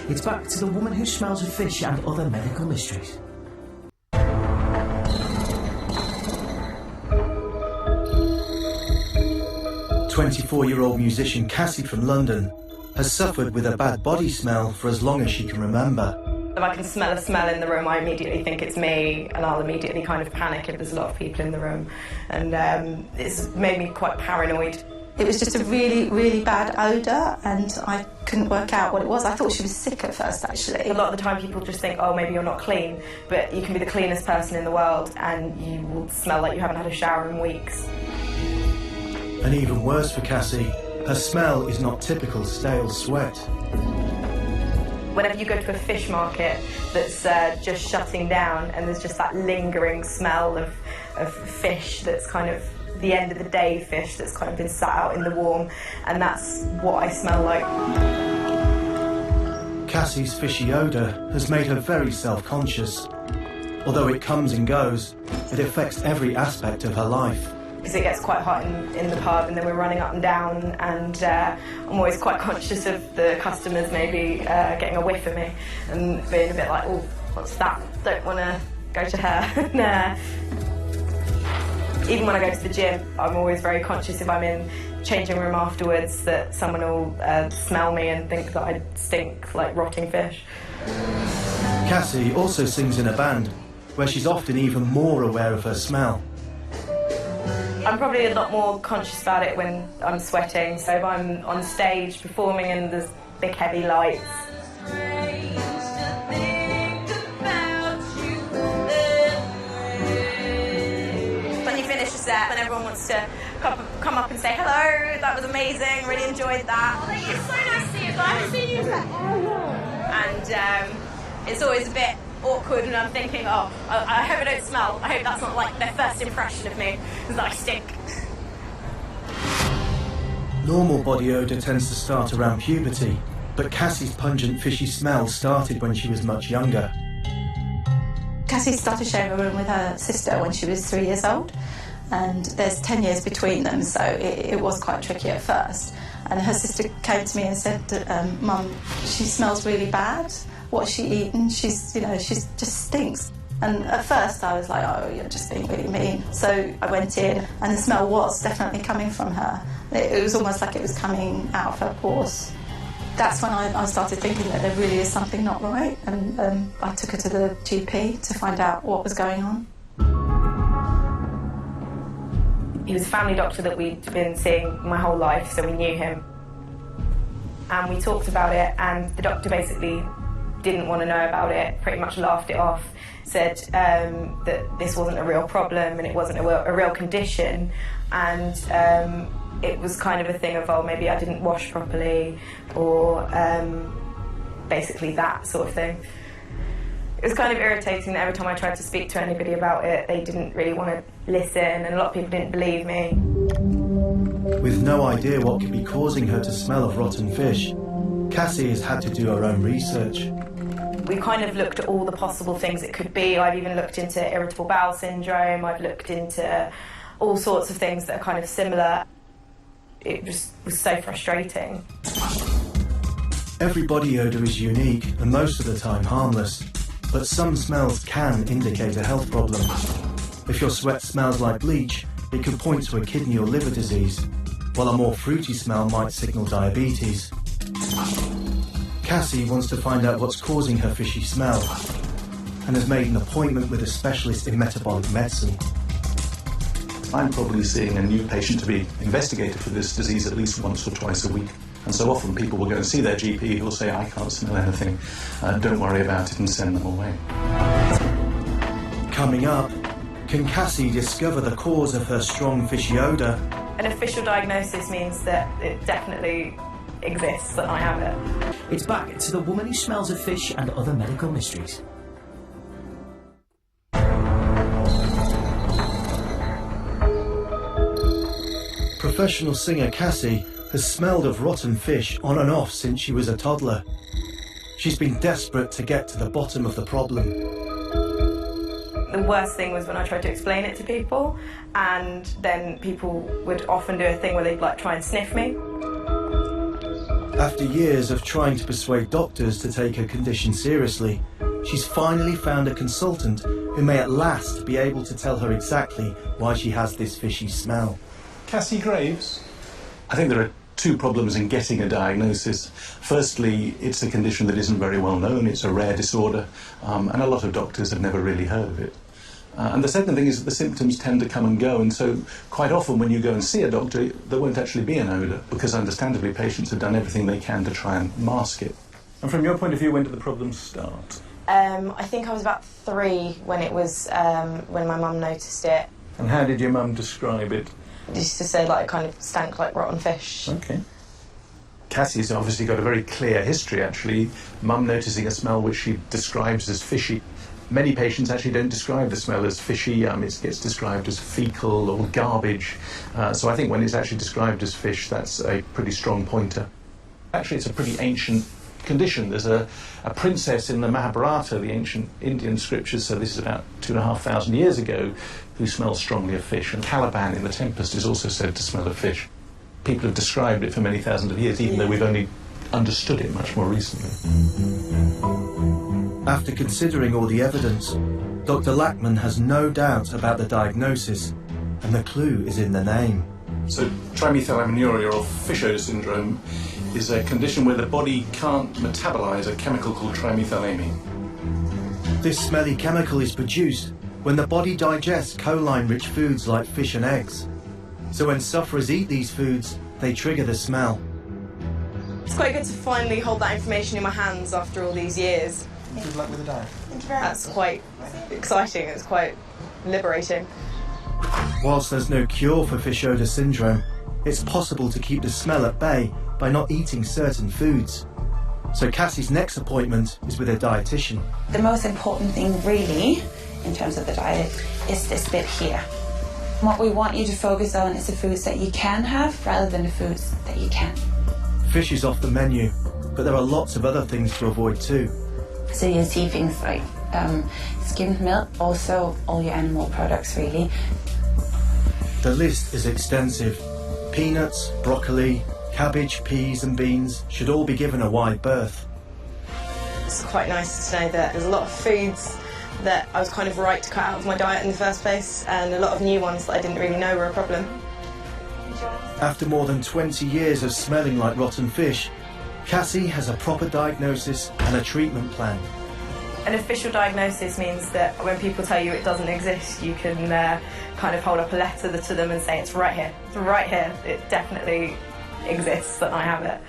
It's back to the woman who smells of fish and other medical mysteries. "24-year-old musician Cassie from London has suffered with a bad body smell for as long as she can remember. If I can smell a smell in the room, I immediately think it's me, and I'll immediately kind of panic if there's a lot of people in the room. And it's made me quite paranoid. It was just a really, really bad odour, and I couldn't work out what it was. I thought she was sick at first, actually. A lot of the time people just think, oh, maybe you're not clean, but you can be the cleanest person in the world and you will smell like you haven't had a shower in weeks. And even worse for Cassie, her smell is not typical stale sweat. Whenever you go to a fish market that's just shutting down and there's just that lingering smell of fish that's kind of the end of the day fish that's kind of been sat out in the warm, and that's what I smell like. Cassie's fishy odour has made her very self-conscious. Although it comes and goes, it affects every aspect of her life. Because it gets quite hot in the pub, and then we're running up and down, and I'm always quite conscious of the customers maybe getting a whiff of me and being a bit like, oh, what's that? Don't want to go to her. Nah. Even when I go to the gym, I'm always very conscious if I'm in changing room afterwards that someone will smell me and think that I stink like rotting fish. Cassie also sings in a band, where she's often even more aware of her smell. I'm probably a lot more conscious about it when I'm sweating, so if I'm on stage performing and there's big heavy lights. When you finish a set, when everyone wants to come up and say, hello, that was amazing, really enjoyed that. Oh, it's so nice to see you, but I haven't seen you for And it's always a bit awkward, and I'm thinking, oh, I hope I don't smell. I hope that's not like their first impression of me, is that I stink. Normal body odour tends to start around puberty, but Cassie's pungent fishy smell started when she was much younger. Cassie started sharing a room with her sister when she was 3 years old, and there's 10 years between them, so it was quite tricky at first. And her sister came to me and said, Mum, she smells really bad. What's she eaten? She's just stinks. And at first I was like, oh, you're just being really mean. So I went in, and the smell was definitely coming from her. It was almost like it was coming out of her pores. That's when I started thinking that there really is something not right, and I took her to the GP to find out what was going on. He was a family doctor that we'd been seeing my whole life, so we knew him. And we talked about it, and the doctor basically didn't want to know about it, pretty much laughed it off, said that this wasn't a real problem and it wasn't a real condition, and it was kind of a thing of, oh, maybe I didn't wash properly, or basically that sort of thing. It was kind of irritating that every time I tried to speak to anybody about it, they didn't really want to listen, and a lot of people didn't believe me. With no idea what could be causing her to smell of rotten fish, Cassie has had to do her own research. We kind of looked at all the possible things it could be. I've even looked into irritable bowel syndrome, I've looked into all sorts of things that are kind of similar. It just was so frustrating. Every body odour is unique and most of the time harmless, but some smells can indicate a health problem. If your sweat smells like bleach, it could point to a kidney or liver disease, while a more fruity smell might signal diabetes. Cassie wants to find out what's causing her fishy smell, and has made an appointment with a specialist in metabolic medicine. I'm probably seeing a new patient to be investigated for this disease at least once or twice a week. And so often people will go and see their GP who'll say, I can't smell anything, don't worry about it, and send them away. Coming up, can Cassie discover the cause of her strong fishy odour? An official diagnosis means that it definitely exists, that I have it. It's back to the woman who smells of fish and other medical mysteries. Professional singer Cassie has smelled of rotten fish on and off since she was a toddler. She's been desperate to get to the bottom of the problem. The worst thing was when I tried to explain it to people, and then people would often do a thing where they'd like try and sniff me. After years of trying to persuade doctors to take her condition seriously, she's finally found a consultant who may at last be able to tell her exactly why she has this fishy smell. Cassie Graves? I think there are two problems in getting a diagnosis. Firstly, it's a condition that isn't very well known. It's a rare disorder, and a lot of doctors have never really heard of it. And the second thing is that the symptoms tend to come and go, and so quite often when you go and see a doctor, there won't actually be an odour, because understandably patients have done everything they can to try and mask it. And from your point of view, when did the problems start? I think I was about 3 when it was, when my mum noticed it. And how did your mum describe it? She used to say, like, it kind of stank like rotten fish. Okay. Cassie's obviously got a very clear history, actually. Mum noticing a smell which she describes as fishy. Many patients actually don't describe the smell as fishy. It gets described as fecal or garbage. So I think when it's actually described as fish, that's a pretty strong pointer. Actually, it's a pretty ancient condition. There's a princess in the Mahabharata, the ancient Indian scriptures, so this is about 2,500 years ago, who smells strongly of fish. And Caliban in The Tempest is also said to smell of fish. People have described it for many thousands of years, even though we've only understood it much more recently. After considering all the evidence, Dr Lachmann has no doubt about the diagnosis, and the clue is in the name. So trimethylaminuria, or fish odor syndrome, is a condition where the body can't metabolize a chemical called trimethylamine. This smelly chemical is produced when the body digests choline-rich foods like fish and eggs. So when sufferers eat these foods, they trigger the smell. It's quite good to finally hold that information in my hands after all these years. Good luck with the diet. That's quite exciting, it's quite liberating. Whilst there's no cure for fish odor syndrome, it's possible to keep the smell at bay by not eating certain foods. So Cassie's next appointment is with a dietitian. The most important thing really, in terms of the diet, is this bit here. What we want you to focus on is the foods that you can have rather than the foods that you can't. Fish is off the menu, but there are lots of other things to avoid too. So you see things like skimmed milk, also all your animal products really. The list is extensive. Peanuts, broccoli, cabbage, peas and beans should all be given a wide berth. It's quite nice to know that there's a lot of foods that I was kind of right to cut out of my diet in the first place, and a lot of new ones that I didn't really know were a problem. After more than 20 years of smelling like rotten fish, Cassie has a proper diagnosis and a treatment plan. An official diagnosis means that when people tell you it doesn't exist, you can kind of hold up a letter to them and say it's right here. It's right here. It definitely exists and I have it.